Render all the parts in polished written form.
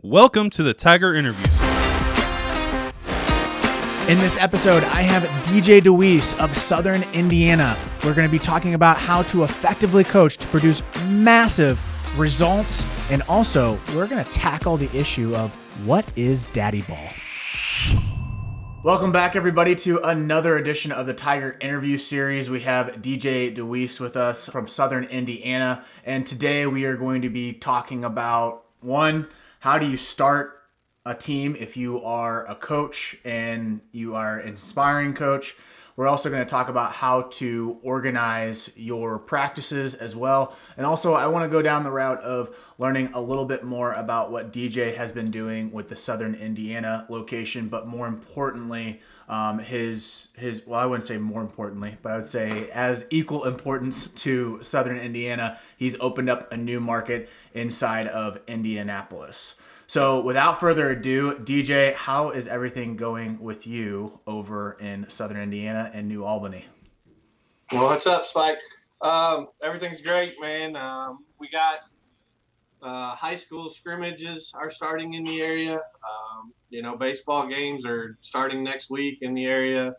Welcome to the Tiger Interview Series. In this episode, I have DJ DeWeese of Southern Indiana. We're going to be talking about how to effectively coach to produce massive results. And also, we're going to tackle the issue of what is daddy ball. Welcome back, everybody, to another edition of the Tiger Interview Series. We have DJ DeWeese with us from Southern Indiana. And today we are going to be talking about, one, how do you start a team if you are a coach and you are an inspiring coach? We're also going to talk about how to organize your practices as well. And also, I want to go down the route of learning a little bit more about what DJ has been doing with the Southern Indiana location, but more importantly, well, I wouldn't say more importantly, but I would say as equal importance to Southern Indiana, he's opened up a new market inside of Indianapolis. So without further ado, DJ, how is everything going with you over in Southern Indiana and New Albany? Well, what's up, Spike? Everything's great, man. We got high school scrimmages are starting in the area. Baseball games are starting next week in the area.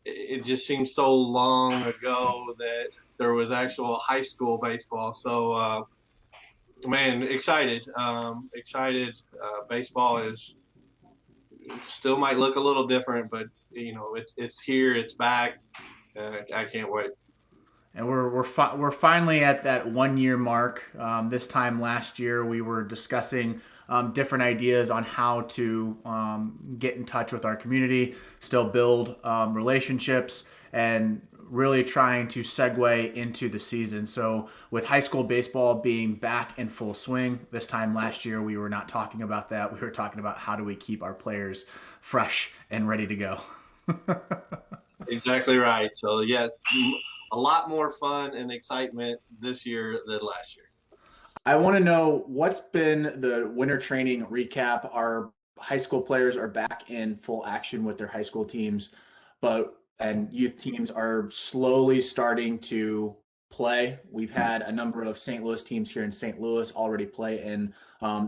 It just seems so long ago that there was actual high school baseball. So, man, excited. Baseball is still might look a little different, but it's here, it's back. I can't wait. And we're finally at that 1 year mark. This time last year, we were discussing different ideas on how to get in touch with our community, still build relationships, and really trying to segue into the season. So with high school baseball being back in full swing, this time last year, we were not talking about that. We were talking about how do we keep our players fresh and ready to go. Exactly right. So, yeah, a lot more fun and excitement this year than last year. I want to know what's been the winter training recap. Our high school players are back in full action with their high school teams, and youth teams are slowly starting to play. We've had a number of St. Louis teams here in St. Louis already play in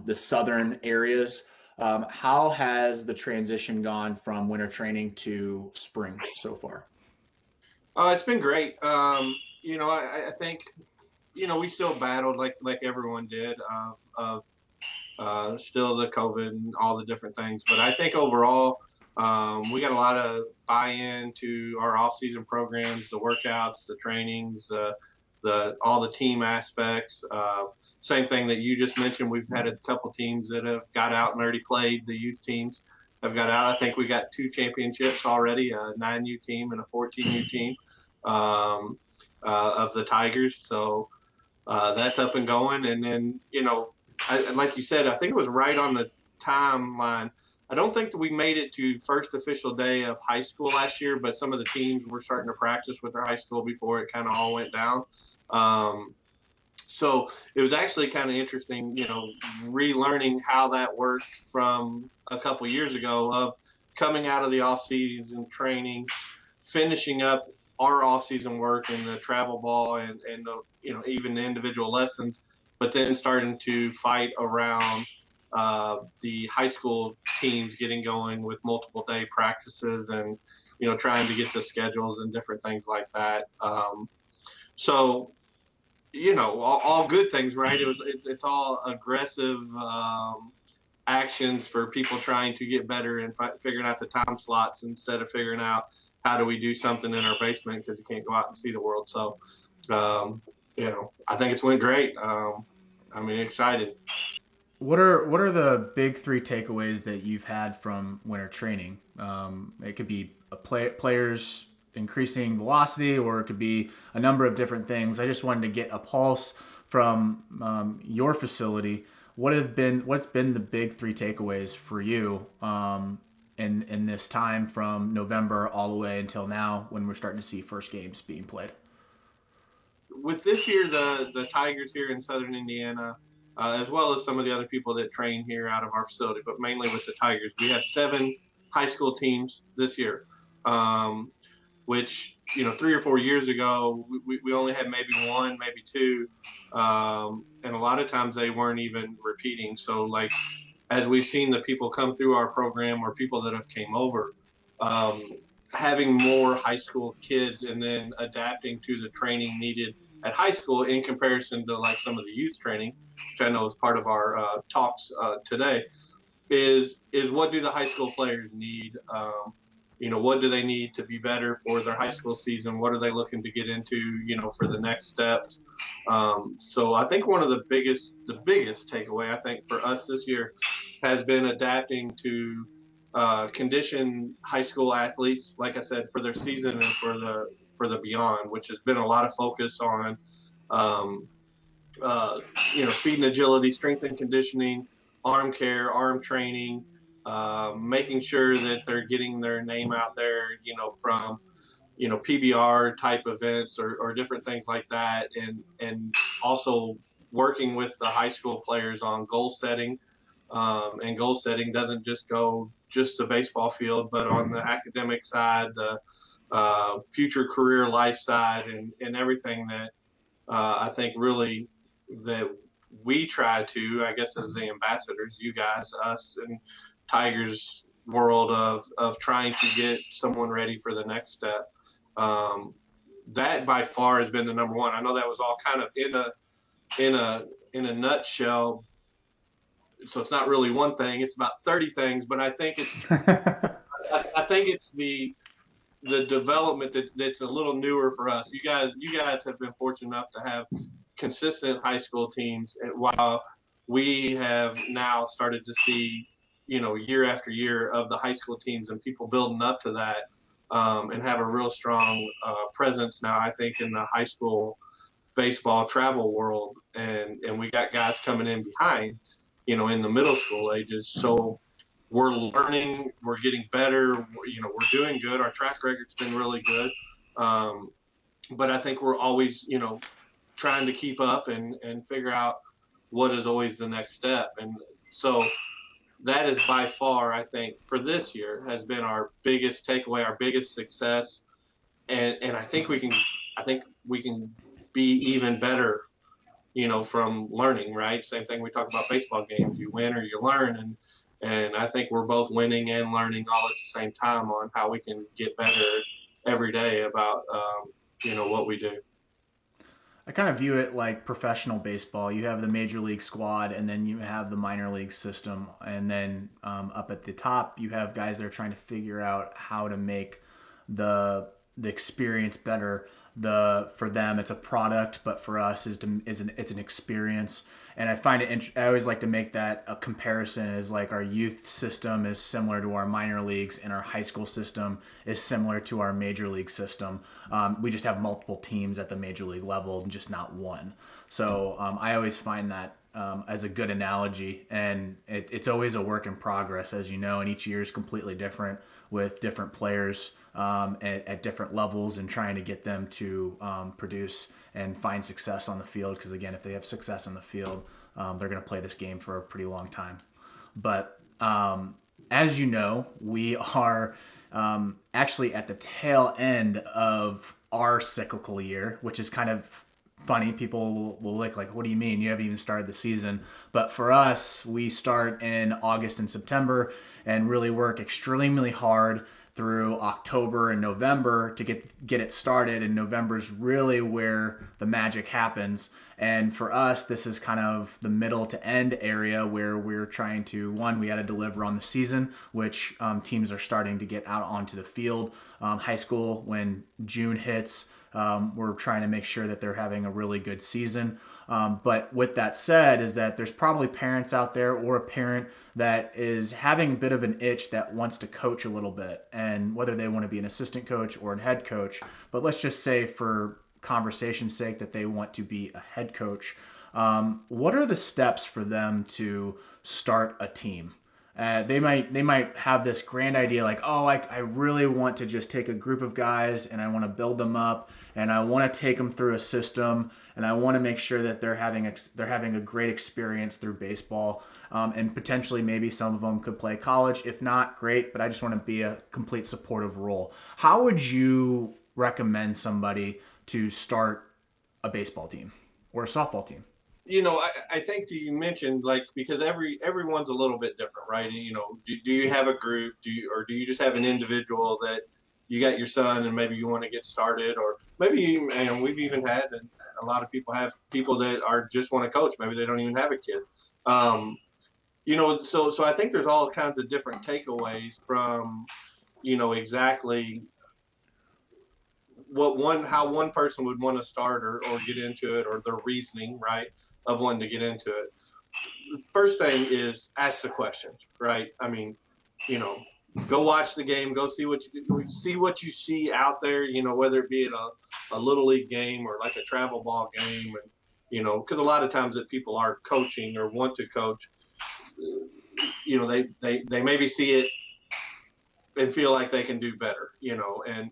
the southern areas. How has the transition gone from winter training to spring so far? It's been great. I think, we still battled like everyone did of still the COVID and all the different things. But I think overall, we got a lot of buy-in to our off-season programs, the workouts, the trainings, all the team aspects. Same thing that you just mentioned. We've had a couple teams that have got out and already played. The youth teams have got out. I think we got 2 championships already, a 9U team and a 14U team of the Tigers. So that's up and going. And then, like you said, I think it was right on the timeline. I don't think that we made it to first official day of high school last year, but some of the teams were starting to practice with their high school before it kind of all went down. So it was actually kind of interesting, relearning how that worked from a couple years ago of coming out of the off-season training, finishing up our off-season work and the travel ball and the, even the individual lessons, but then starting to fight around the high school teams getting going with multiple day practices and, trying to get the schedules and different things like that. So, all good things, right? It's all aggressive actions for people trying to get better and figuring out the time slots instead of figuring out how do we do something in our basement because you can't go out and see the world. So, I think it's went great. Excited. What are the big 3 takeaways that you've had from winter training? It could be players increasing velocity, or it could be a number of different things. I just wanted to get a pulse from your facility. What's been the big 3 takeaways for you in this time from November all the way until now when we're starting to see first games being played? With this year, the Tigers here in Southern Indiana, as well as some of the other people that train here out of our facility, but mainly with the Tigers, we have 7 high school teams this year, which, 3 or 4 years ago, we only had maybe 1, maybe 2. And a lot of times they weren't even repeating. So like as we've seen the people come through our program or people that have came over, um, having more high school kids and then adapting to the training needed at high school in comparison to like some of the youth training, which I know is part of our talks today, is what do the high school players need? What do they need to be better for their high school season? What are they looking to get into, for the next steps? So I think one of the biggest takeaway I think for us this year has been adapting to condition high school athletes, like I said, for their season and for the beyond, which has been a lot of focus on, um, speed and agility, strength and conditioning, arm care, arm training, making sure that they're getting their name out there, from, PBR type events or different things like that. And also working with the high school players on goal setting. And goal setting doesn't just go just the baseball field, but on the academic side, the future career life side, and everything that I think really that we try to, I guess, as the ambassadors, you guys, us, and Tigers world of trying to get someone ready for the next step. That by far has been the number one. I know that was all kind of in a nutshell. So it's not really one thing; it's about 30 things. But I think it's I think it's the development that's a little newer for us. You guys have been fortunate enough to have consistent high school teams, while we have now started to see, year after year of the high school teams and people building up to that, and have a real strong presence now, I think, in the high school baseball travel world. And we got guys coming in behind, in the middle school ages. So we're learning, we're getting better, we're doing good. Our track record's been really good. But I think we're always, trying to keep up and figure out what is always the next step. And so that is by far, I think, for this year has been our biggest takeaway, our biggest success. And I think we can be even better, from learning, right? Same thing we talk about baseball games. You win or you learn. And I think we're both winning and learning all at the same time on how we can get better every day about, what we do. I kind of view it like professional baseball. You have the major league squad, and then you have the minor league system. And then up at the top, you have guys that are trying to figure out how to make the experience better. For them, it's a product, but for us, it's an experience. And I find it. I always like to make that a comparison. Is like our youth system is similar to our minor leagues, and our high school system is similar to our major league system. We just have multiple teams at the major league level, just not one. So I always find that as a good analogy, and it's always a work in progress, as you know. And each year is completely different with different players at different levels, and trying to get them to produce and find success on the field. Because again, if they have success on the field, they're going to play this game for a pretty long time. But as you know, we are actually at the tail end of our cyclical year, which is kind of funny. People will look like, what do you mean? You haven't even started the season. But for us, we start in August and September and really work extremely hard through October and November to get it started. And November is really where the magic happens. And for us, this is kind of the middle to end area where we're trying to, we got to deliver on the season, which teams are starting to get out onto the field. High school, when June hits, we're trying to make sure that they're having a really good season. But with that said, is that there's probably parents out there, or a parent that is having a bit of an itch that wants to coach a little bit, and whether they want to be an assistant coach or a head coach. But let's just say, for conversation's sake, that they want to be a head coach. What are the steps for them to start a team? They might have this grand idea like, I really want to just take a group of guys and I want to build them up, and I want to take them through a system, and I want to make sure that they're having a great experience through baseball, and potentially maybe some of them could play college. If not, great, but I just want to be a complete supportive role. How would you recommend somebody to start a baseball team or a softball team? I think you mentioned, like, because everyone's a little bit different, right? Do you have a group? Or do you just have an individual that you got your son and maybe you want to get started, or maybe, and we've even had, and a lot of people have people that are just want to coach. Maybe they don't even have a kid. So I think there's all kinds of different takeaways from, exactly how one person would want to start or get into it, or their reasoning, right, of wanting to get into it. The first thing is ask the questions, right? I mean, you know, go watch the game, go see what you see out there, whether it be at a little league game or like a travel ball game. And because a lot of times that people are coaching or want to coach, they maybe see it and feel like they can do better, and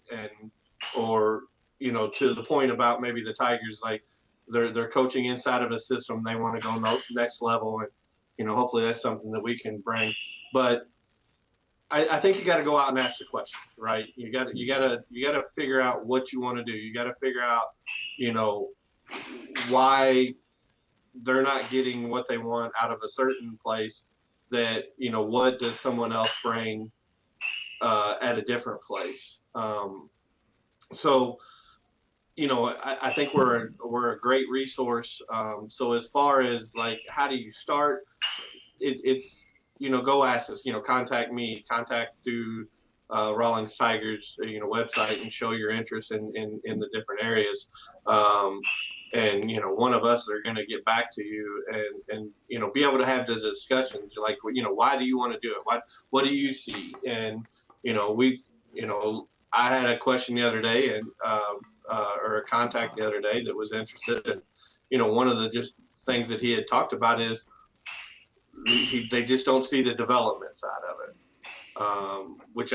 or to the point about maybe the Tigers, like they're coaching inside of a system, they want to go next level, and hopefully that's something that we can bring. But I think you got to go out and ask the questions, right? You got to figure out what you want to do. You got to figure out, why they're not getting what they want out of a certain place. That what does someone else bring at a different place? So I think we're a great resource. So as far as like how do you start, it's go ask us. Contact me, contact through Rawlings Tigers website, and show your interest in the different areas. And one of us are going to get back to you and be able to have the discussions like why do you want to do it, what do you see. And we've I had a question the other day, and or a contact the other day that was interested in one of the just things that he had talked about is they just don't see the development side of it, which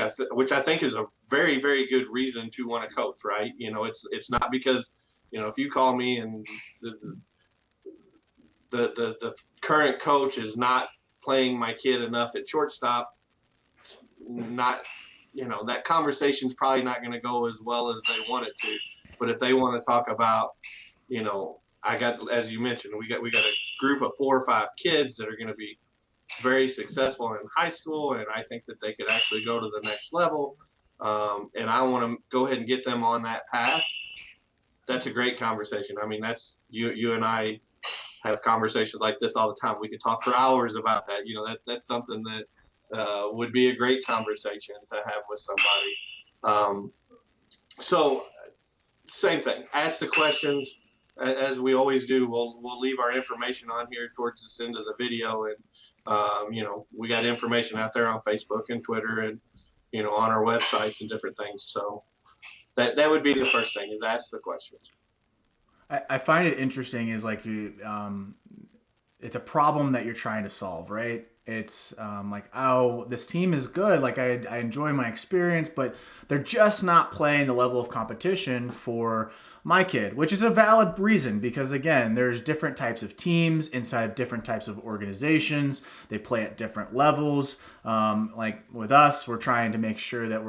I think is a very, very good reason to want to coach, right? It's not because if you call me and the current coach is not playing my kid enough at shortstop, not that conversation's probably not going to go as well as they want it to. But if they want to talk about, I got, as you mentioned, we got a group of 4 or 5 kids that are going to be very successful in high school, and I think that they could actually go to the next level. And I want to go ahead and get them on that path. That's a great conversation. I mean, that's you and I have conversations like this all the time. We could talk for hours about that. That's something that would be a great conversation to have with somebody. So same thing, ask the questions as we always do. We'll leave our information on here towards this end of the video, and we got information out there on Facebook and Twitter, and on our websites and different things. So that would be the first thing, is ask the questions. I find it interesting is like it's a problem that you're trying to solve, right? It's like, oh, this team is good. Like I enjoy my experience, but they're just not playing the level of competition for my kid, which is a valid reason because again, there's different types of teams inside of different types of organizations. They play at different levels. Like with us, we're trying to make sure that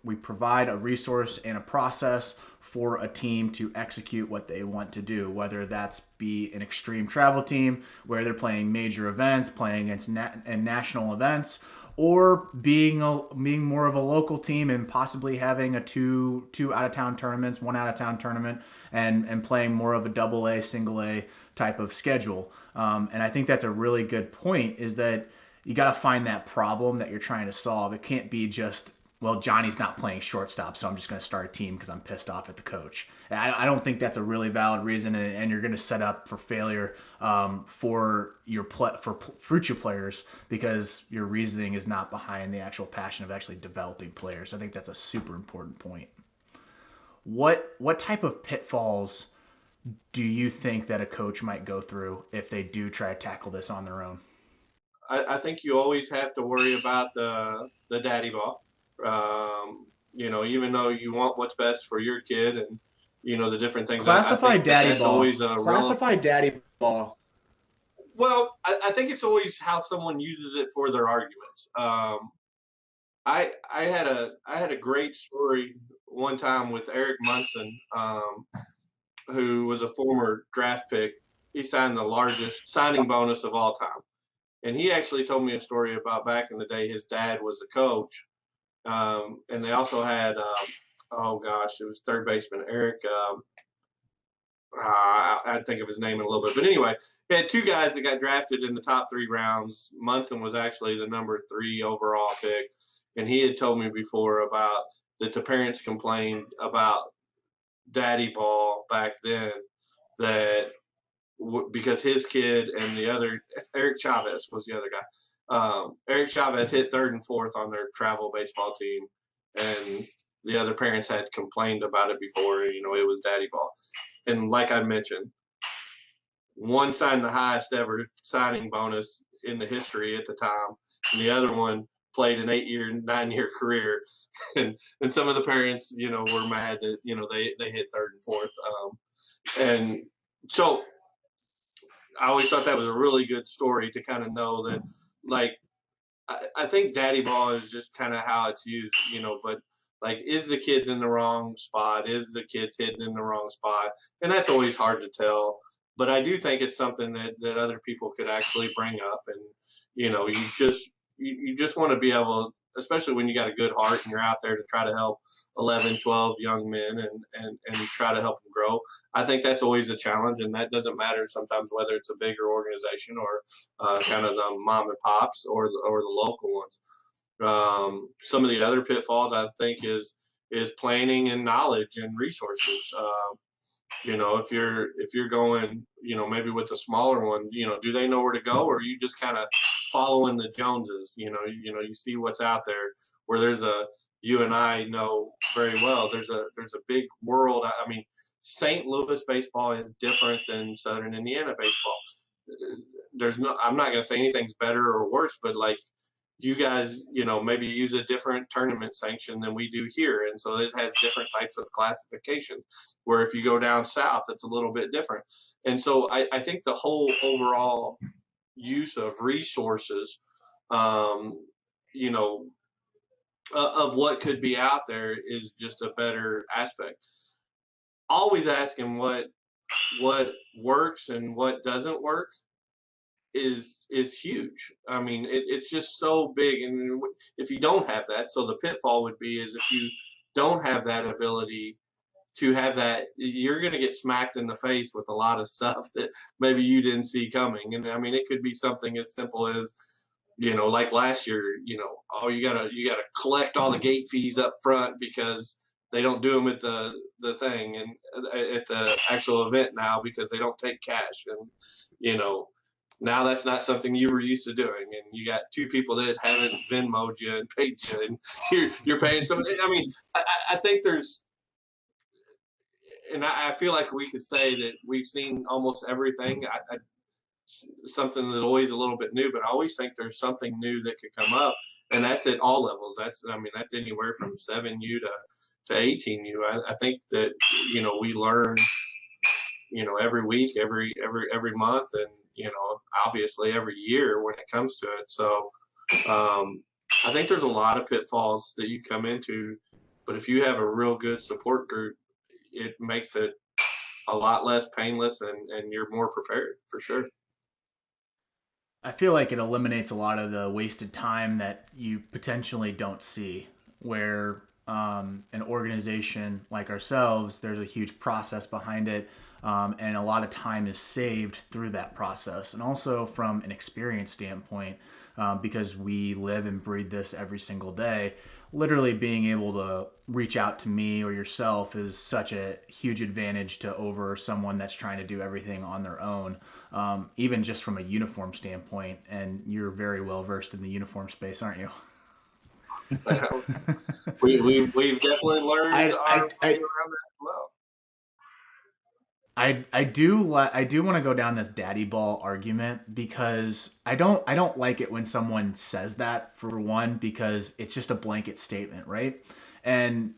we provide a resource and a process for a team to execute what they want to do, whether that's be an extreme travel team where they're playing major events, playing against national events, or being more of a local team and possibly having a two out of town tournaments, 1 out of town tournament, and playing more of a double A, single A type of schedule. And I think that's a really good point, is that you got to find that problem that you're trying to solve. It can't be just, well, Johnny's not playing shortstop, so I'm just going to start a team because I'm pissed off at the coach. I don't think that's a really valid reason, and you're going to set up for failure for future players because your reasoning is not behind the actual passion of actually developing players. I think that's a super important point. What type of pitfalls do you think that a coach might go through if they do try to tackle this on their own? I think you always have to worry about the daddy ball. Even though you want what's best for your kid and the different things. Classify daddy ball. Always Classify daddy ball. Well, I think it's always how someone uses it for their arguments. I had a great story one time with Eric Munson, who was a former draft pick he signed the largest signing bonus of all time. And he actually told me a story about back in the day. His dad was a coach, and they also had, oh gosh, it was third baseman Eric. I'd think of his name in a little bit, but anyway, he had two guys that got drafted in the top 3 rounds. Munson was actually the number 3 overall pick, and he had told me before about that the parents complained about daddy ball back then, that because his kid and the other, Eric Chavez was the other guy. Eric Chavez hit third and fourth on their travel baseball team, and the other parents had complained about it before. It was daddy ball. And like I mentioned, one signed the highest ever signing bonus in the history at the time, and the other one played an 9-year career. And some of the parents, were mad that, they hit third and fourth. And so I always thought that was a really good story to kind of know that, like, I think daddy ball is just kind of how it's used, but like, is the kid's in the wrong spot? Is the kid's hidden in the wrong spot? And that's always hard to tell. But I do think it's something that other people could actually bring up. And, you just want to be able, especially when you got a good heart and you're out there to try to help 11, 12 young men and try to help them grow. I think that's always a challenge, and that doesn't matter sometimes whether it's a bigger organization or kind of the mom and pops or the local ones. Some of the other pitfalls I think is planning and knowledge and resources. If you're going, maybe with a smaller one, do they know where to go, or are you just kind of following the Joneses? You see what's out there. Where you and I know very well, there's a big world. I mean, St. Louis baseball is different than Southern Indiana baseball. I'm not going to say anything's better or worse, but like, you guys, maybe use a different tournament sanction than we do here. And so it has different types of classification, where if you go down south, it's a little bit different. And so I think the whole overall use of resources, of what could be out there is just a better aspect. Always asking what works and what doesn't work is huge. I mean, it's just so big. And if you don't have that, so the pitfall would be is if you don't have that ability to have that, you're going to get smacked in the face with a lot of stuff that maybe you didn't see coming. And I mean, it could be something as simple as, like last year, oh, you gotta collect all the gate fees up front because they don't do them at the thing and at the actual event now because they don't take cash. And, now that's not something you were used to doing, and you got two people that haven't Venmo'd you and paid you, and you're paying somebody. I mean, I think there's, and I feel like we could say that we've seen almost everything. Something that's always a little bit new, but I always think there's something new that could come up, and that's at all levels. That's anywhere from 7U to 18U. I think that we learn every week, every month, and obviously every year when it comes to it. So I think there's a lot of pitfalls that you come into, but if you have a real good support group, it makes it a lot less painless, and you're more prepared for sure. I feel like it eliminates a lot of the wasted time that you potentially don't see, where an organization like ourselves, there's a huge process behind it. And a lot of time is saved through that process. And also from an experience standpoint, because we live and breathe this every single day, literally being able to reach out to me or yourself is such a huge advantage to over someone that's trying to do everything on their own, even just from a uniform standpoint. And you're very well versed in the uniform space, aren't you? We've definitely learned our way around that as well. I do want to go down this daddy ball argument, because I don't like it when someone says that, for one, because it's just a blanket statement, right? And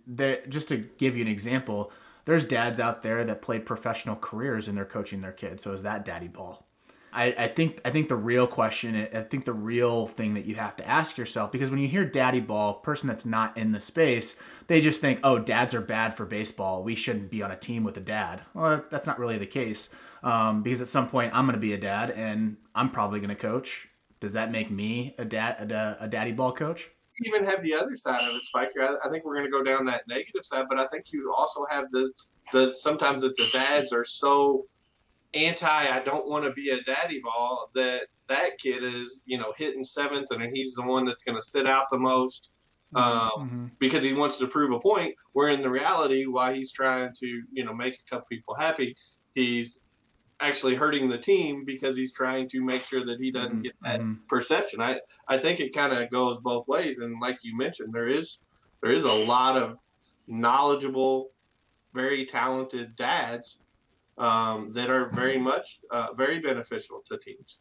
just to give you an example, there's dads out there that played professional careers and they're coaching their kids. So is that daddy ball? I think the real question, I think the real thing that you have to ask yourself, because when you hear daddy ball, person that's not in the space, they just think, oh, dads are bad for baseball. We shouldn't be on a team with a dad. Well, that's not really the case, because at some point I'm going to be a dad and I'm probably going to coach. Does that make me a daddy ball coach? You even have the other side of it, Spiker. I think we're going to go down that negative side, but I think you also have the sometimes that the dads are so anti I don't want to be a daddy ball that kid is hitting seventh and he's the one that's going to sit out the most because he wants to prove a point, where in the reality while he's trying to make a couple people happy, he's actually hurting the team because he's trying to make sure that he doesn't get that perception. I think it kind of goes both ways, and like you mentioned, there is a lot of knowledgeable, very talented dads that are very much very beneficial to teams.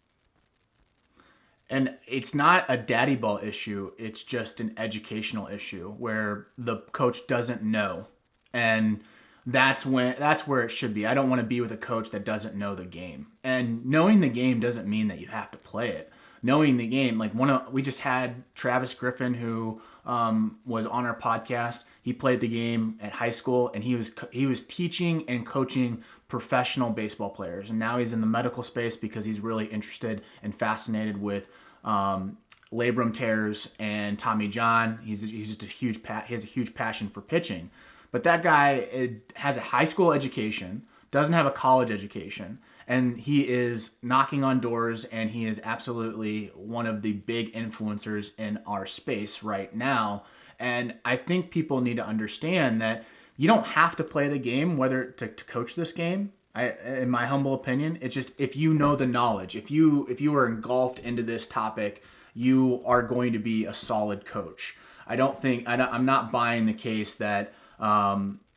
And it's not a daddy ball issue. It's just an educational issue where the coach doesn't know. And that's where it should be. I don't want to be with a coach that doesn't know the game. And knowing the game doesn't mean that you have to play it. Knowing the game, like we just had Travis Griffin, who was on our podcast. He played the game at high school, and he was teaching and coaching professional baseball players. And now he's in the medical space because he's really interested and fascinated with labrum tears and Tommy John. He's just he has a huge passion for pitching. But that guy has a high school education, doesn't have a college education, and he is knocking on doors, and he is absolutely one of the big influencers in our space right now. And I think people need to understand that you don't have to play the game whether to coach this game. In my humble opinion, it's just if you know the knowledge, if you are engulfed into this topic, you are going to be a solid coach. I'm not buying the case that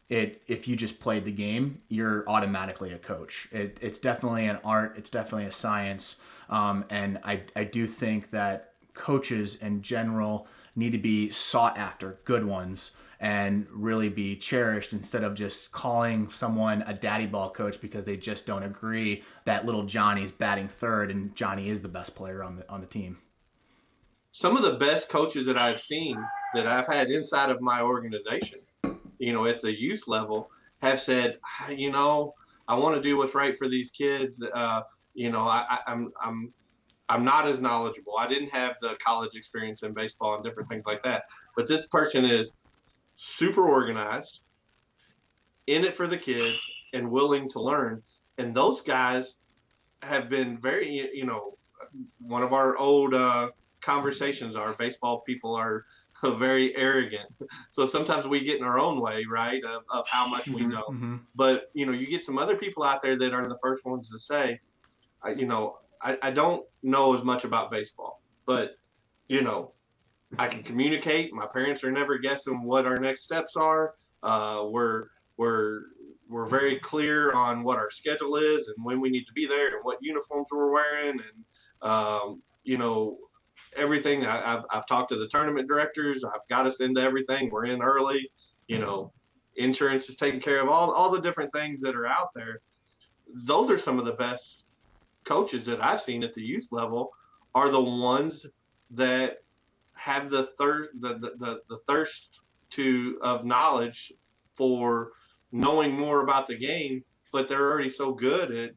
if you just played the game, you're automatically a coach. It's definitely an art. It's definitely a science. And I do think that coaches in general need to be sought after, good ones, and really be cherished instead of just calling someone a daddy ball coach because they just don't agree that little Johnny's batting third and Johnny is the best player on the team. Some of the best coaches that I've seen that I've had inside of my organization, at the youth level, have said, I want to do what's right for these kids. I'm not as knowledgeable. I didn't have the college experience in baseball and different things like that. But this person is super organized, in it for the kids, and willing to learn. And those guys have been very, one of our old conversations are baseball people are very arrogant. So sometimes we get in our own way, right, of how much we know. Mm-hmm. But, you get some other people out there that are the first ones to say, I don't know as much about baseball, but, I can communicate. My parents are never guessing what our next steps are. We're very clear on what our schedule is and when we need to be there and what uniforms we're wearing. And, everything. I've talked to the tournament directors. I've got us into everything. We're in early. Insurance is taken care of. All the different things that are out there. Those are some of the best coaches that I've seen at the youth level are the ones that have the thirst of knowledge for knowing more about the game, but they're already so good at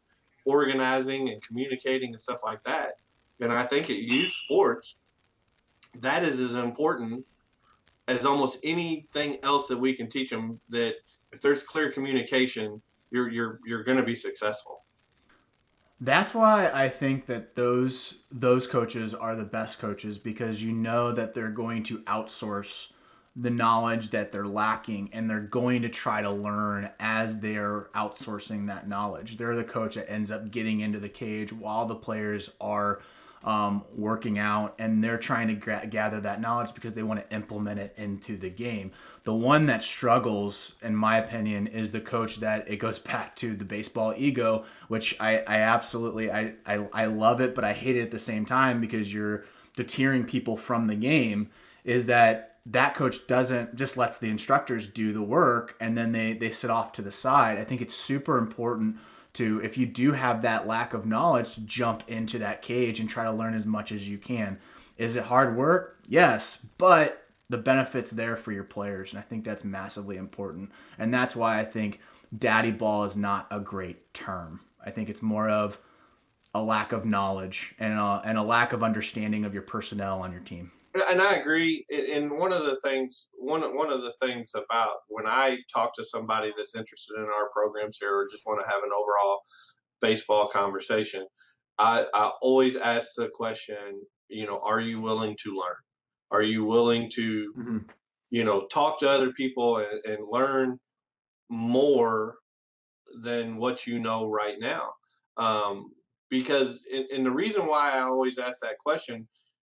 organizing and communicating and stuff like that. And I think at youth sports, that is as important as almost anything else that we can teach them, that if there's clear communication, you're going to be successful. That's why I think that those coaches are the best coaches, because that they're going to outsource the knowledge that they're lacking, and they're going to try to learn as they're outsourcing that knowledge. They're the coach that ends up getting into the cage while the players are working out, and they're trying to gather that knowledge because they want to implement it into the game. The one that struggles, in my opinion, is the coach that it goes back to the baseball ego, which I absolutely love it, but I hate it at the same time because you're deterring people from the game. Is that coach just lets the instructors do the work, and then they sit off to the side. I think it's super important to, if you do have that lack of knowledge, jump into that cage and try to learn as much as you can. Is it hard work? Yes, but the benefits there for your players, and I think that's massively important. And that's why I think daddy ball is not a great term. I think it's more of a lack of knowledge and a lack of understanding of your personnel on your team. And I agree. And one of the things about when I talk to somebody that's interested in our programs here, or just want to have an overall baseball conversation, I always ask the question, are you willing to learn? Are you willing to, talk to other people and learn more than what you know right now? Because, and the reason why I always ask that question,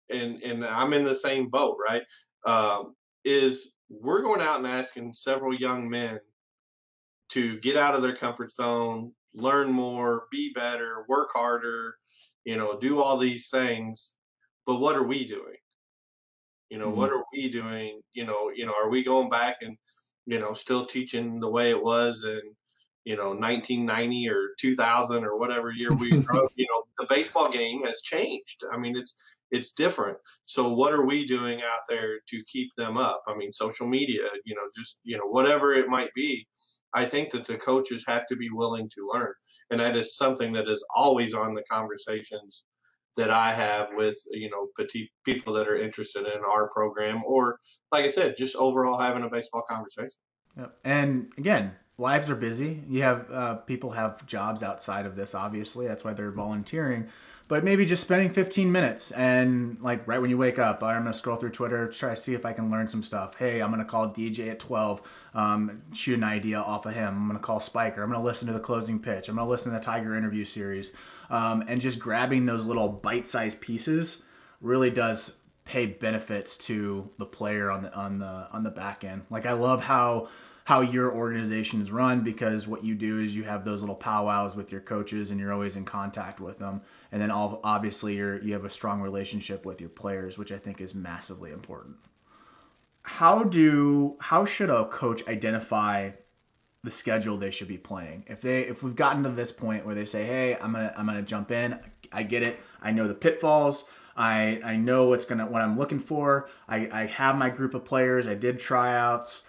and I'm in the same boat, right? Is we're going out and asking several young men to get out of their comfort zone, learn more, be better, work harder, do all these things. But what are we doing? What are we doing? Are we going back and, still teaching the way it was in, 1990 or 2000 or whatever year we grew up? The baseball game has changed. I mean, it's different. So what are we doing out there to keep them up? I mean, social media, just, whatever it might be. I think that the coaches have to be willing to learn. And that is something that is always on the conversations that I have with, petite people that are interested in our program, or like I said, just overall having a baseball conversation. Yep. And again, lives are busy. You have people have jobs outside of this, obviously. That's why they're volunteering. But maybe just spending 15 minutes and like right when you wake up, I'm going to scroll through Twitter, try to see if I can learn some stuff. Hey, I'm going to call DJ at 12, shoot an idea off of him. I'm going to call Spiker. I'm going to listen to the closing pitch. I'm going to listen to the Tiger interview series. And just grabbing those little bite-sized pieces really does pay benefits to the player on the back end. Like I love how your organization is run, because what you do is you have those little powwows with your coaches and you're always in contact with them. And then obviously you have a strong relationship with your players, which I think is massively important. How should a coach identify the schedule they should be playing? If we've gotten to this point where they say, hey, I'm gonna jump in, I get it, I know the pitfalls, I know what I'm looking for, I have my group of players, I did tryouts.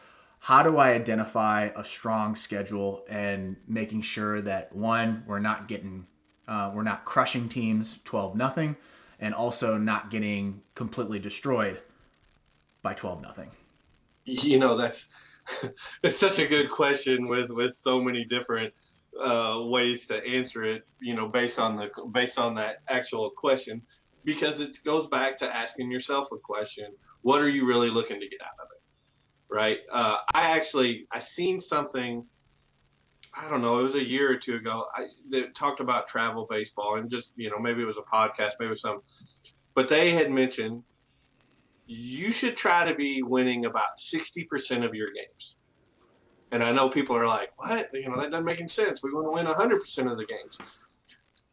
How do I identify a strong schedule and making sure that, one, we're not crushing teams 12-0, and also not getting completely destroyed by 12-0? That's it's such a good question with so many different ways to answer it. Based on that actual question, because it goes back to asking yourself a question: what are you really looking to get out of it? Right. I seen something, I don't know, it was a year or two ago, that talked about travel baseball, and just, maybe it was a podcast, maybe it was something, but they had mentioned you should try to be winning about 60% of your games. And I know people are like, what? That doesn't make any sense. We want to win 100% of the games.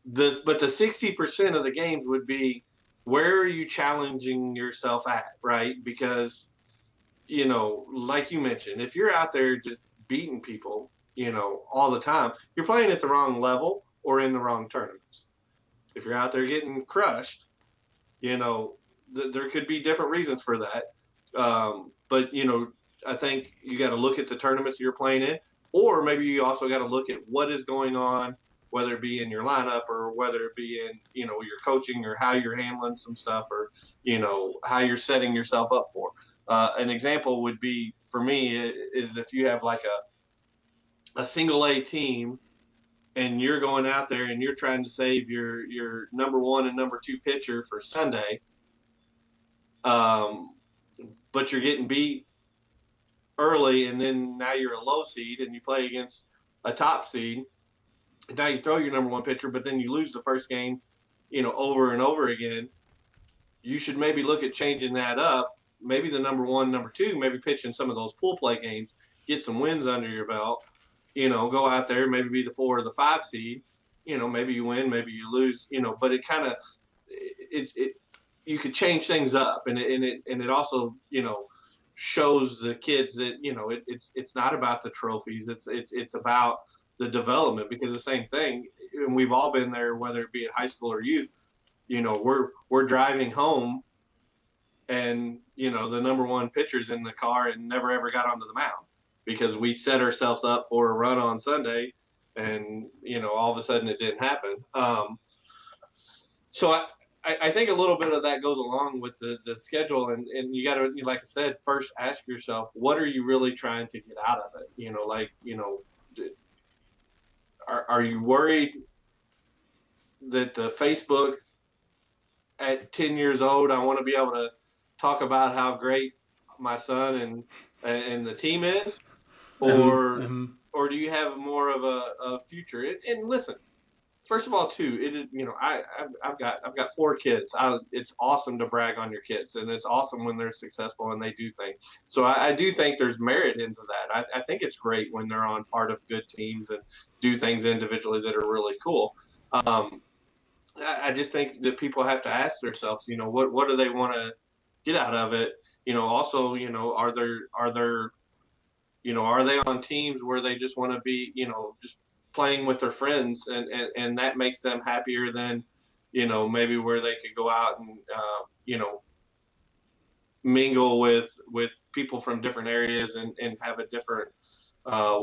But the 60% of the games would be, where are you challenging yourself at, right? Because like you mentioned, if you're out there just beating people, all the time, you're playing at the wrong level or in the wrong tournaments. If you're out there getting crushed, there could be different reasons for that. But, I think you got to look at the tournaments you're playing in, or maybe you also got to look at what is going on, whether it be in your lineup or whether it be in, your coaching, or how you're handling some stuff, or, how you're setting yourself up for. An example would be, for me, is if you have like a single A team and you're going out there and you're trying to save your number one and number two pitcher for Sunday, but you're getting beat early, and then now you're a low seed and you play against a top seed. Now you throw your number one pitcher, but then you lose the first game, over and over again. You should maybe look at changing that up. Maybe the number one, number two, maybe pitching some of those pool play games, get some wins under your belt, go out there, maybe be the 4 or the 5 seed, maybe you win, maybe you lose, but it kind of, you could change things up, and it also, shows the kids that, it's not about the trophies. It's about, the development, because the same thing, and we've all been there, whether it be at high school or youth, we're driving home and, the number one pitcher's in the car and never ever got onto the mound because we set ourselves up for a run on Sunday and, all of a sudden it didn't happen. So I think a little bit of that goes along with the schedule, and you got to, like I said, first ask yourself, what are you really trying to get out of it? Are you worried that the Facebook at 10 years old, I want to be able to talk about how great my son and the team is, or do you have more of a future? And listen, first of all, too, it is, I've got 4 kids. It's awesome to brag on your kids, and it's awesome when they're successful and they do things. So I do think there's merit into that. I think it's great when they're on part of good teams and do things individually that are really cool. I just think that people have to ask themselves, what do they want to get out of it? Also, are they on teams where they just want to be, just playing with their friends and that makes them happier than, maybe where they could go out and, mingle with people from different areas and have a different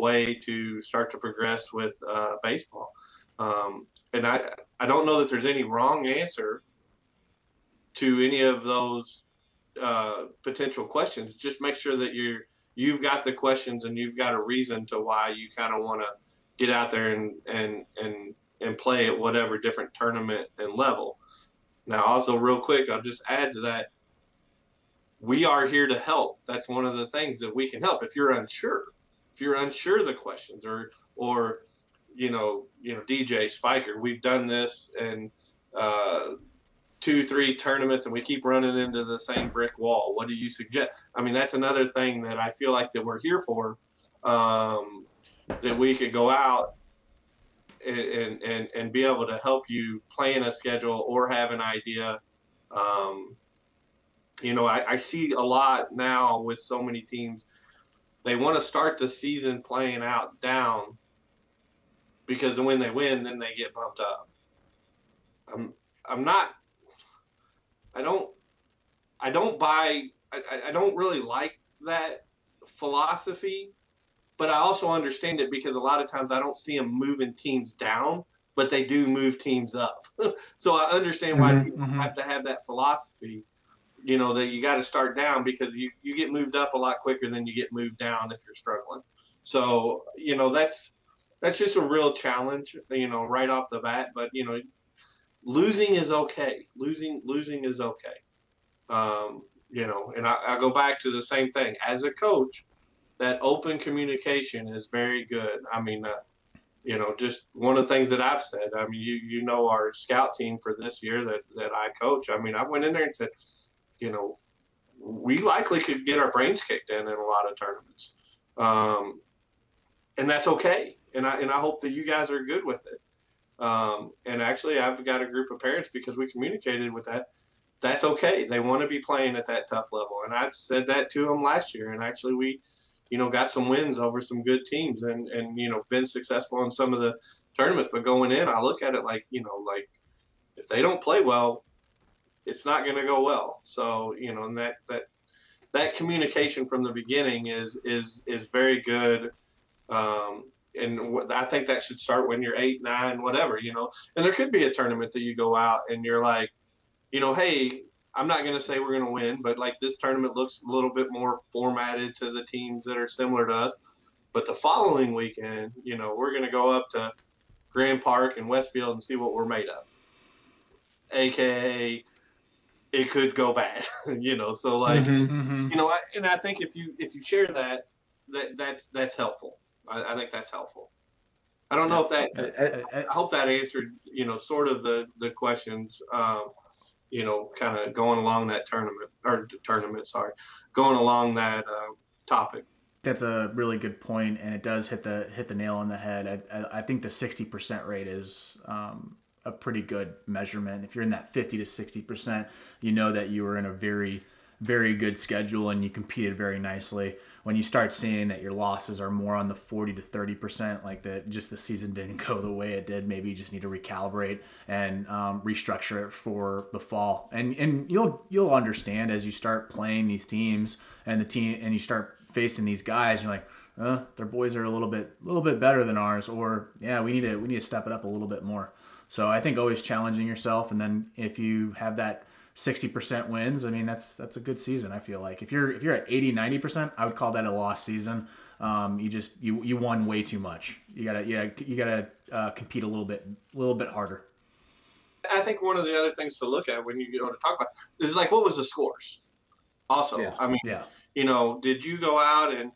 way to start to progress with baseball. And I don't know that there's any wrong answer to any of those potential questions. Just make sure that you've got the questions and you've got a reason to why you kind of want to get out there and play at whatever different tournament and level. Now, also real quick, I'll just add to that. We are here to help. That's one of the things that we can help. If you're unsure of the questions or DJ Spiker, we've done this and 2-3 tournaments and we keep running into the same brick wall. What do you suggest? I mean, that's another thing that I feel like that we're here for, that we could go out and be able to help you plan a schedule or have an idea. I see a lot now with so many teams, they want to start the season playing out down because when they win, then they get bumped up. I don't really like that philosophy, but I also understand it because a lot of times I don't see them moving teams down, but they do move teams up. So I understand why people have to have that philosophy, that you got to start down because you get moved up a lot quicker than you get moved down if you're struggling. So, that's just a real challenge, right off the bat, but, losing is okay. Losing is okay. And I go back to the same thing. As a coach, that open communication is very good. I mean, just one of the things that I've said, I mean, our scout team for this year that I coach, I mean, I went in there and said, we likely could get our brains kicked in a lot of tournaments. And that's okay. And I hope that you guys are good with it. And actually, I've got a group of parents because we communicated with that. That's okay. They want to be playing at that tough level. And I've said that to them last year. And actually, we, got some wins over some good teams and been successful in some of the tournaments. But going in, I look at it like if they don't play well, it's not going to go well. So, and that communication from the beginning is very good. And I think that should start when you're 8, 9, whatever, and there could be a tournament that you go out and you're like, hey, I'm not going to say we're going to win, but like this tournament looks a little bit more formatted to the teams that are similar to us. But the following weekend, we're going to go up to Grand Park and Westfield and see what we're made of. AKA it could go bad, so like, and I think if you share that's helpful. I think that's helpful. I don't know if that. I hope that answered, sort of the questions. Kind of going along that going along that topic. That's a really good point, and it does hit the nail on the head. I think the 60% rate is a pretty good measurement. If you're in that 50 to 60%, that you are in a very very good schedule and you competed very nicely. When you start seeing that your losses are more on the 40 to 30%, like that, just the season didn't go the way it did. Maybe you just need to recalibrate and restructure it for the fall. And you'll understand as you start playing these teams and you start facing these guys. You're like, their boys are a little bit better than ours, or yeah, we need to step it up a little bit more. So I think always challenging yourself, and then if you have that 60% wins, I mean that's a good season. I feel like if you're at 80-90%, I would call that a lost season. You won way too much. You gotta compete a little bit harder. I think one of the other things to look at when you go to talk about is like, what was the scores? Also, Yeah. I mean, Yeah. Did you go out and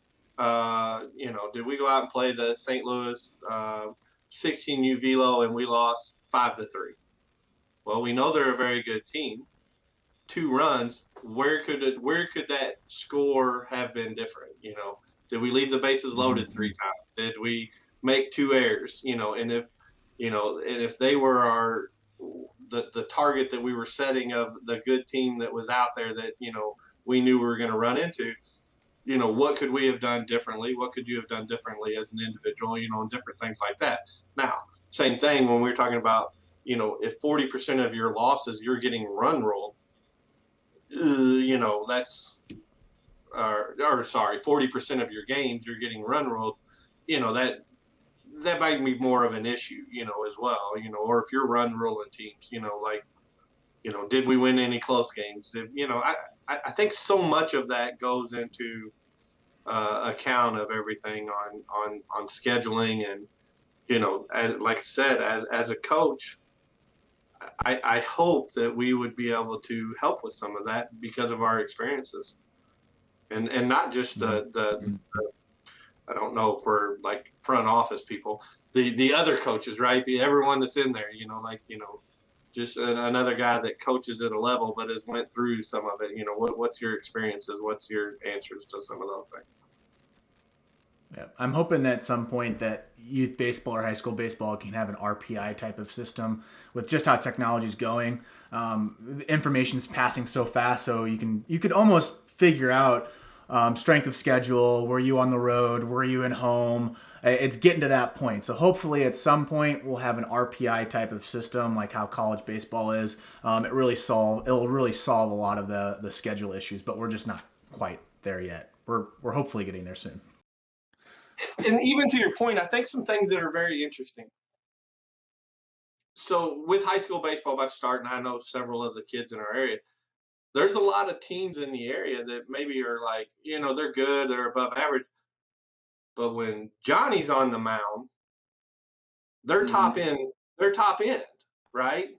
did we go out and play the St. Louis 16U Velo and we lost 5-3? Well, we know they're a very good team. 2 runs. Where could that score have been different? Did we leave the bases loaded 3 times? Did we make 2 errors? And if they were the target that we were setting of the good team that was out there that we knew we were going to run into. What could we have done differently? What could you have done differently as an individual, and different things like that. Now, same thing when we're talking about, if 40% of your losses you're getting run rolled, that's, or sorry, 40% of your games you're getting run rolled, that might be more of an issue, as well, or if you're run rolling teams, did we win any close games? I think so much of that goes into account of everything on scheduling and, like I said, as a coach, I hope that we would be able to help with some of that because of our experiences and not just the I don't know, for like front office people, the other coaches, right? Everyone that's in there, just another guy that coaches at a level but has went through some of it. What's your experiences? What's your answers to some of those things? Yeah, I'm hoping that at some point that youth baseball or high school baseball can have an RPI type of system with just how technology is going. The information is passing so fast, so you could almost figure out strength of schedule. Were you on the road? Were you in home? It's getting to that point. So hopefully at some point we'll have an RPI type of system like how college baseball is. It'll really solve a lot of the schedule issues, but we're just not quite there yet. We're hopefully getting there soon. And even to your point, I think some things that are very interesting. So with high school baseball about to start, and I know several of the kids in our area, there's a lot of teams in the area that maybe are like, they're good, they're above average. But when Johnny's on the mound, they're top end, right?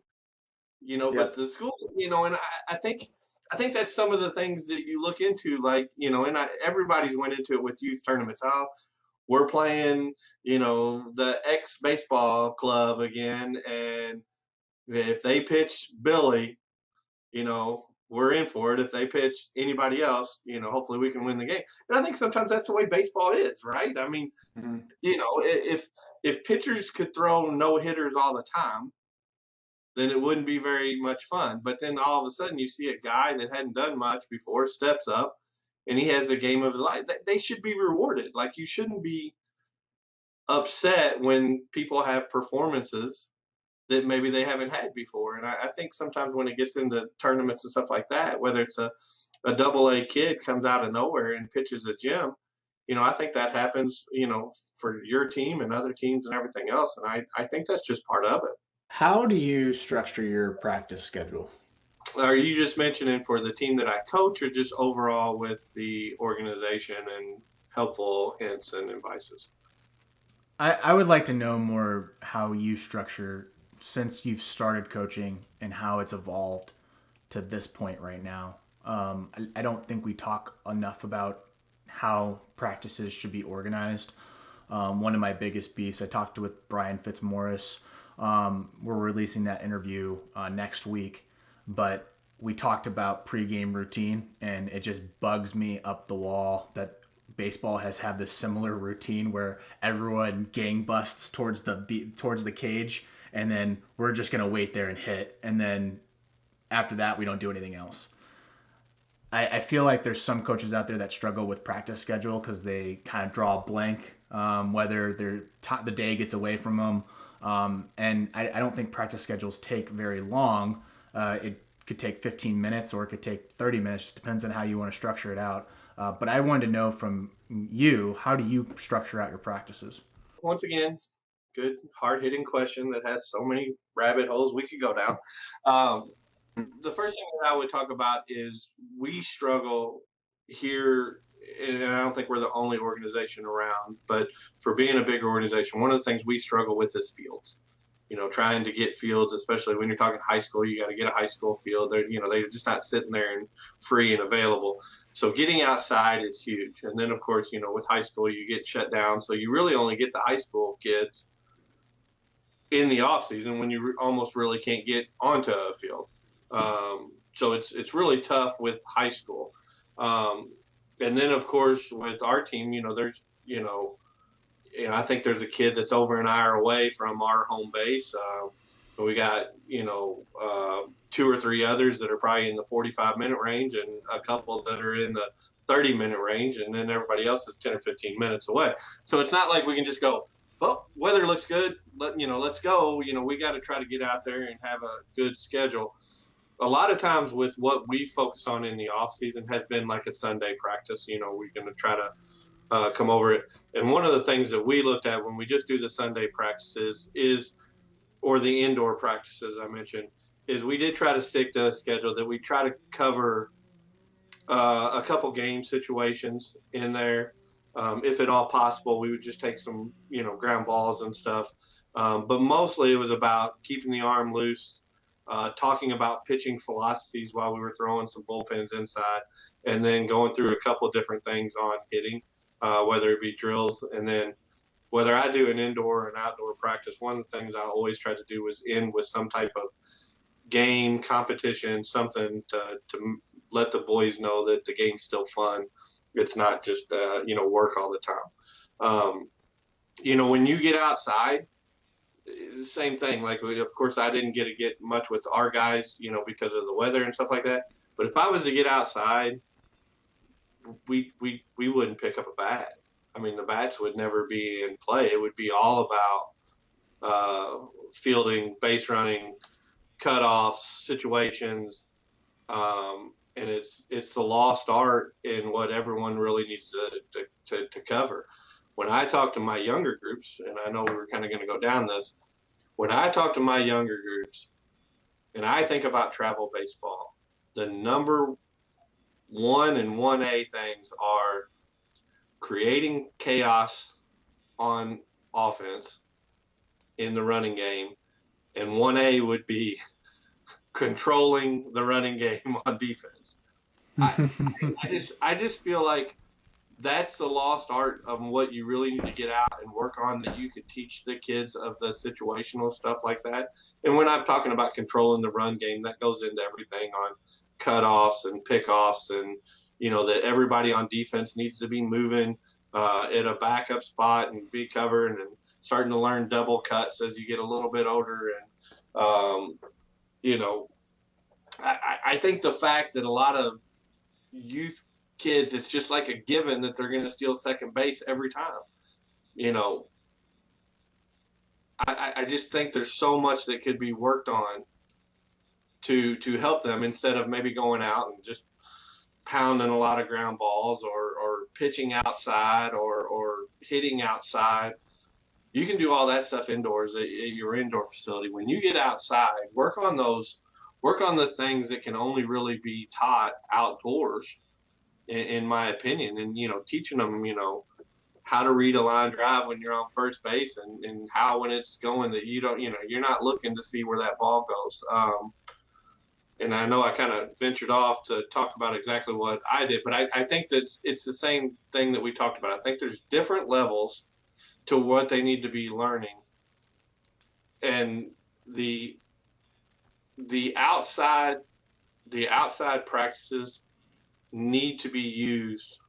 But the school, and I think that's some of the things that you look into, like, and everybody's went into it with youth tournaments. Oh, we're playing, the X baseball club again, and if they pitch Billy, we're in for it. If they pitch anybody else, hopefully we can win the game. And I think sometimes that's the way baseball is, right? I mean, if pitchers could throw no hitters all the time, then it wouldn't be very much fun. But then all of a sudden you see a guy that hadn't done much before steps up and he has the game of his life. They should be rewarded. Like, you shouldn't be upset when people have performances that maybe they haven't had before. And I think sometimes when it gets into tournaments and stuff like that, whether it's a AA kid comes out of nowhere and pitches a gem, I think that happens, for your team and other teams and everything else. And I think that's just part of it. How do you structure your practice schedule? Are you just mentioning for the team that I coach, or just overall with the organization and helpful hints and advices? I would like to know more how you structure since you've started coaching and how it's evolved to this point right now. I don't think we talk enough about how practices should be organized. One of my biggest beefs, I talked with Brian Fitzmaurice. We're releasing that interview next week, but we talked about pregame routine, and it just bugs me up the wall that baseball has had this similar routine where everyone gang busts towards the cage, and then we're just gonna wait there and hit, and then after that we don't do anything else. I feel like there's some coaches out there that struggle with practice schedule because they kind of draw a blank, whether the day gets away from them. And I don't think practice schedules take very long. It could take 15 minutes or it could take 30 minutes. It depends on how you want to structure it out. But I wanted to know from you, how do you structure out your practices? Once again, good hard-hitting question that has so many rabbit holes we could go down. The first thing that I would talk about is we struggle here, and I don't think we're the only organization around, but for being a bigger organization, one of the things we struggle with is fields. Trying to get fields, especially when you're talking high school, you got to get a high school field. They're just not sitting there and free and available. So getting outside is huge. And then, of course, with high school, you get shut down. So you really only get the high school kids in the off season when you almost really can't get onto a field. So it's really tough with high school. And then, of course, with our team, there's, I think there's a kid that's over an hour away from our home base. We got, 2 or 3 others that are probably in the 45-minute range and a couple that are in the 30-minute range. And then everybody else is 10 or 15 minutes away. So it's not like we can just go, well, weather looks good. Let's go. We got to try to get out there and have a good schedule. A lot of times with what we focus on in the off season has been like a Sunday practice. We're going to try to come over it. And one of the things that we looked at when we just do the Sunday practices or the indoor practices I mentioned, is we did try to stick to a schedule that we try to cover a couple game situations in there. If at all possible, we would just take some, ground balls and stuff. But mostly it was about keeping the arm loose, talking about pitching philosophies while we were throwing some bullpens inside, and then going through a couple of different things on hitting, whether it be drills. And then whether I do an indoor or an outdoor practice, one of the things I always try to do is end with some type of game, competition, something to let the boys know that the game's still fun. It's not just, work all the time. When you get outside, same thing. Like, of course, I didn't get much with our guys, because of the weather and stuff like that. But if I was to get outside, we wouldn't pick up a bat. I mean, the bats would never be in play. It would be all about fielding, base running, cutoffs, situations, and it's the lost art in what everyone really needs to cover. When I talk to my younger groups, and I know we're kind of going to go down this, when I talk to my younger groups and I think about travel baseball, the number 1 and 1A things are creating chaos on offense in the running game, and 1A would be controlling the running game on defense. I just feel like that's the lost art of what you really need to get out and work on, that you could teach the kids of the situational stuff like that. And when I'm talking about controlling the run game, that goes into everything on cutoffs and pickoffs, and that everybody on defense needs to be moving at a backup spot and be covered, and starting to learn double cuts as you get a little bit older. And I think the fact that a lot of youth kids, it's just like a given that they're going to steal second base every time. I just think there's so much that could be worked on to help them, instead of maybe going out and just pounding a lot of ground balls or pitching outside or hitting outside. You can do all that stuff indoors at your indoor facility. When you get outside, work on the things that can only really be taught outdoors, in my opinion. And, teaching them, how to read a line drive when you're on first base, and how, when it's going, that you don't, you're not looking to see where that ball goes. And I know I kind of ventured off to talk about exactly what I did, but I think that it's the same thing that we talked about. I think there's different levels to what they need to be learning. And the outside practices need to be used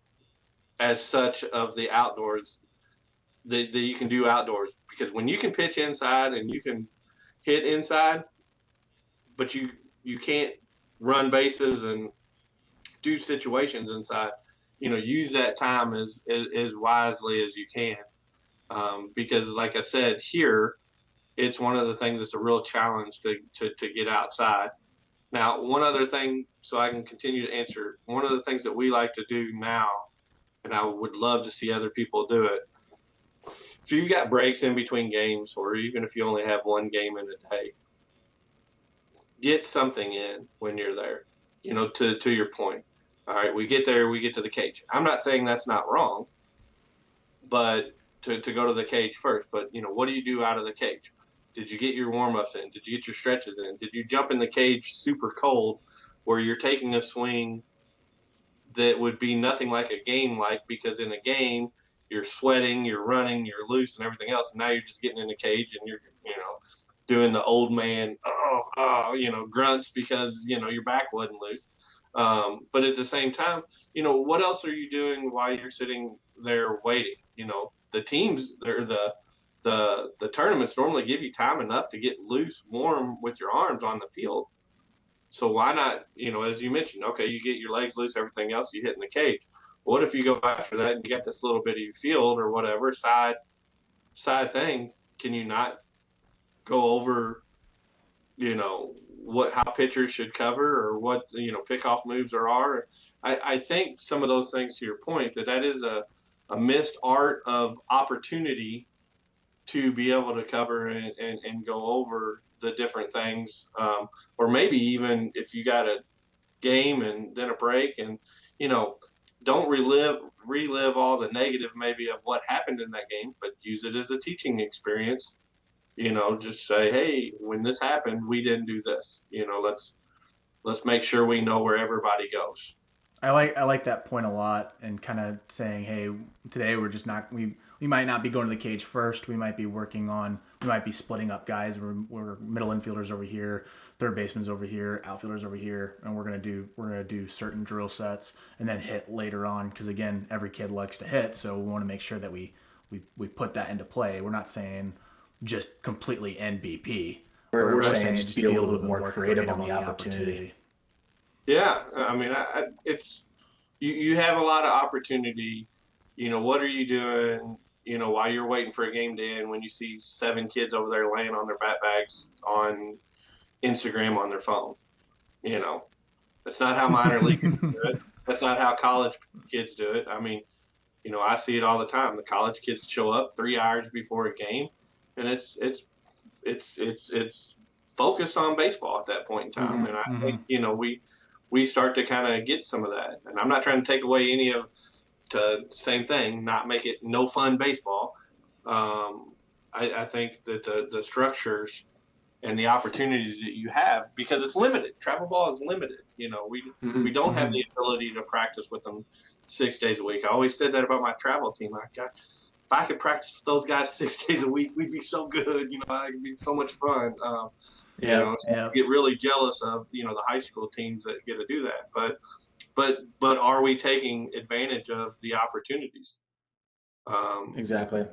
as such of the outdoors that you can do outdoors, because when you can pitch inside and you can hit inside, but you can't run bases and do situations inside, use that time as wisely as you can. Because like I said, here, it's one of the things that's a real challenge to get outside. Now, one other thing, so I can continue to answer, one of the things that we like to do now, and I would love to see other people do it, if you've got breaks in between games, or even if you only have one game in a day, get something in when you're there, to your point. All right, we get there, we get to the cage. I'm not saying that's not wrong, but to go to the cage first. But, what do you do out of the cage? Did you get your warm-ups in? Did you get your stretches in? Did you jump in the cage super cold where you're taking a swing that would be nothing like a game because in a game, you're sweating, you're running, you're loose and everything else. And now you're just getting in the cage and you're, doing the old man, grunts because, your back wasn't loose. But at the same time, what else are you doing while you're sitting there waiting? The teams, the tournaments normally give you time enough to get loose, warm with your arms on the field. So why not, as you mentioned, okay, you get your legs loose, everything else, you hit in the cage. What if you go after that and you got this little bitty field or whatever side thing? Can you not go over, how pitchers should cover or what, pickoff moves there are? I think some of those things, to your point, that is a missed art of opportunity to be able to cover and go over the different things, or maybe even if you got a game and then a break and, don't relive all the negative maybe of what happened in that game, but use it as a teaching experience. Just say, hey, when this happened, we didn't do this. Let's make sure we know where everybody goes. I like that point a lot, and kind of saying, hey, today we're just not we might not be going to the cage first. We might be splitting up guys. We're middle infielders over here, third baseman's over here, outfielders over here, and we're gonna do certain drill sets and then hit later on, because again, every kid likes to hit, so we want to make sure that we put that into play. We're not saying just completely NBP. We're saying just be a little bit more creative on the opportunity. Yeah, I mean, it's you have a lot of opportunity. What are you doing? While you're waiting for a game to end, when you see 7 kids over there laying on their bat bags on Instagram on their phone, that's not how minor league kids do it. That's not how college kids do it. I mean, I see it all the time. The college kids show up 3 hours before a game, and it's focused on baseball at that point in time. And I think we start to kind of get some of that. And I'm not trying to take away any of the same thing, not make it no fun baseball. I think that the structures and the opportunities that you have, because it's limited. Travel ball is limited. We don't have the ability to practice with them 6 days a week. I always said that about my travel team. If I could practice with those guys 6 days a week, we'd be so good. It'd be so much fun. I get really jealous of the high school teams that get to do that. But are we taking advantage of the opportunities? Exactly.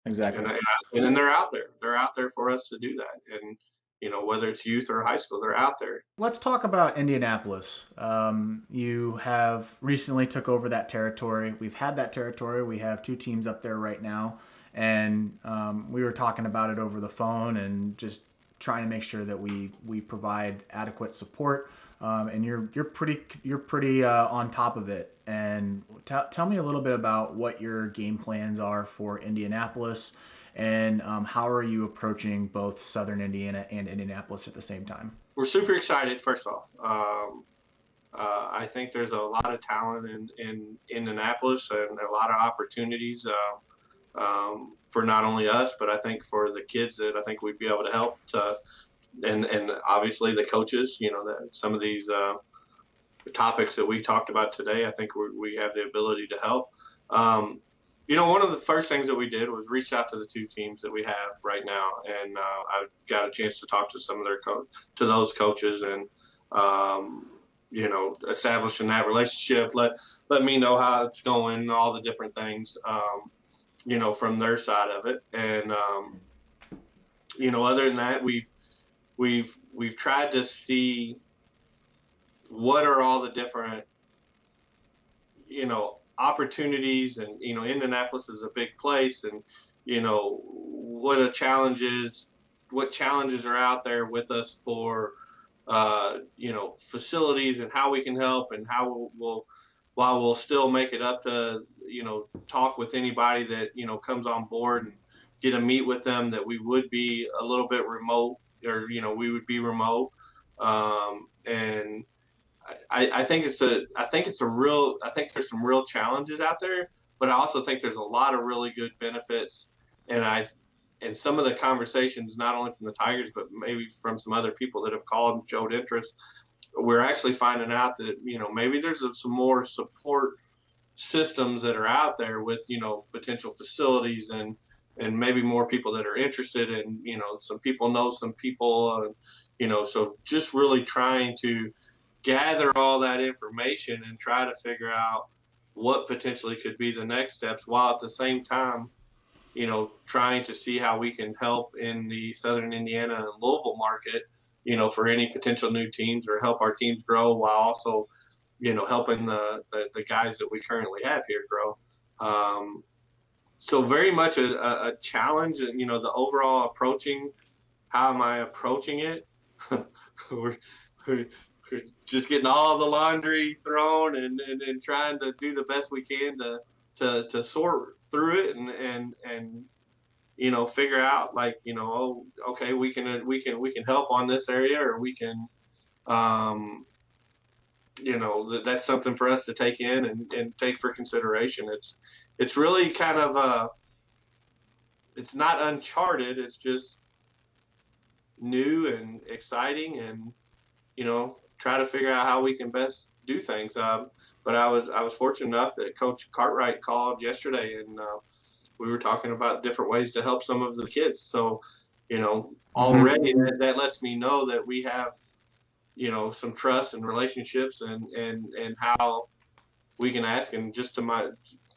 And then they're out there. They're out there for us to do that. And whether it's youth or high school, they're out there. Let's talk about Indianapolis. You have recently took over that territory. We've had that territory. We have 2 teams up there right now, and we were talking about it over the phone and just trying to make sure that we provide adequate support. And you're pretty on top of it. And tell me a little bit about what your game plans are for Indianapolis, and how are you approaching both Southern Indiana and Indianapolis at the same time? We're super excited, first off. I think there's a lot of talent in Indianapolis and a lot of opportunities for not only us, but I think for the kids that I think we'd be able to help, and obviously the coaches, that some of these topics that we talked about today, I think we have the ability to help. One of the first things that we did was reach out to the 2 teams that we have right now, and I got a chance to talk to some of those coaches, and establishing that relationship, let me know how it's going, all the different things, from their side of it, and other than that, we've tried to see what are all the different opportunities, and Indianapolis is a big place, and what challenges are out there with us for facilities, and how we can help, and how while we'll still make it up to talk with anybody that comes on board and get to meet with them, that we would be a little bit remote, or we would be remote. And I think there's some real challenges out there, but I also think there's a lot of really good benefits. And some of the conversations, not only from the Tigers, but maybe from some other people that have called and showed interest, we're actually finding out that maybe there's some more support systems that are out there with potential facilities, and maybe more people that are interested, and some people know some people, so just really trying to gather all that information and try to figure out what potentially could be the next steps, while at the same time trying to see how we can help in the Southern Indiana and Louisville market, for any potential new teams, or help our teams grow, while also helping the guys that we currently have here grow. So very much a challenge, and the overall approaching. How am I approaching it? we're just getting all the laundry thrown, and trying to do the best we can to sort through it, and figure out, like, okay, we can help on this area, or we can that's something for us to take in and take for consideration. It's really kind of it's not uncharted, it's just new and exciting, and try to figure out how we can best do things. But I was fortunate enough that Coach Cartwright called yesterday, and we were talking about different ways to help some of the kids. So already that lets me know that we have some trust and relationships, and how we can ask. And just to my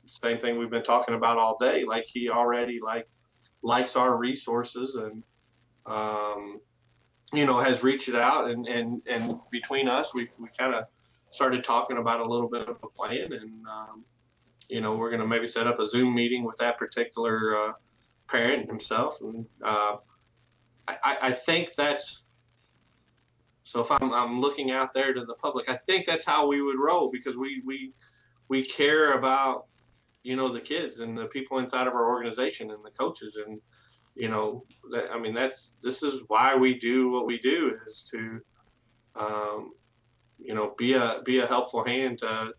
same thing we've been talking about all day, like, he already likes our resources, and has reached out, and between us, we kind of started talking about a little bit of a plan, and we're going to maybe set up a Zoom meeting with that particular parent himself. And I think that's, so if I'm looking out there to the public, I think that's how we would roll, because we care about the kids and the people inside of our organization, and the coaches, and this is why we do what we do, is to be a helpful hand to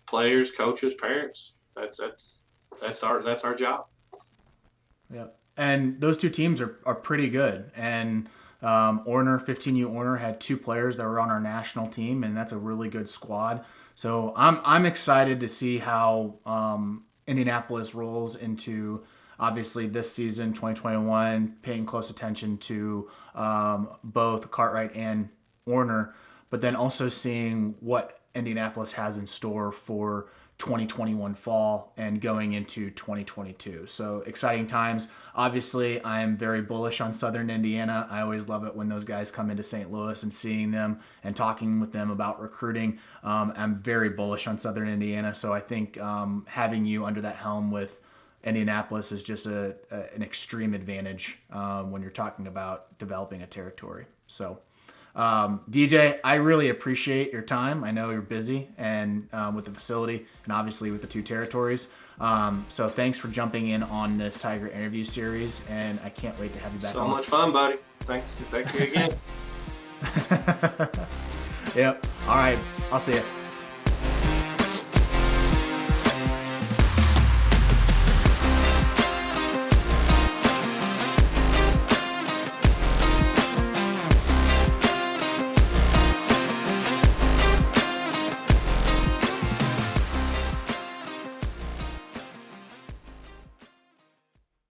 players, coaches, parents. That's our job. Yeah, and those two teams are pretty good. And 15U Orner had 2 players that were on our national team, and that's a really good squad. So I'm excited to see how Indianapolis rolls into, obviously, this season, 2021, paying close attention to both Cartwright and Orner, but then also seeing what Indianapolis has in store for 2021 fall and going into 2022. So exciting times. Obviously, I am very bullish on Southern Indiana. I always love it when those guys come into St. Louis, and seeing them and talking with them about recruiting. I'm very bullish on Southern Indiana. So I think having you under that helm with Indianapolis is just an extreme advantage when you're talking about developing a territory. So DJ, I really appreciate your time. I know you're busy, and with the facility, and obviously with the 2 territories. So thanks for jumping in on this Tiger interview series, and I can't wait to have you back. So much fun, buddy. Thanks. Thank you again. Yep. All right. I'll see you.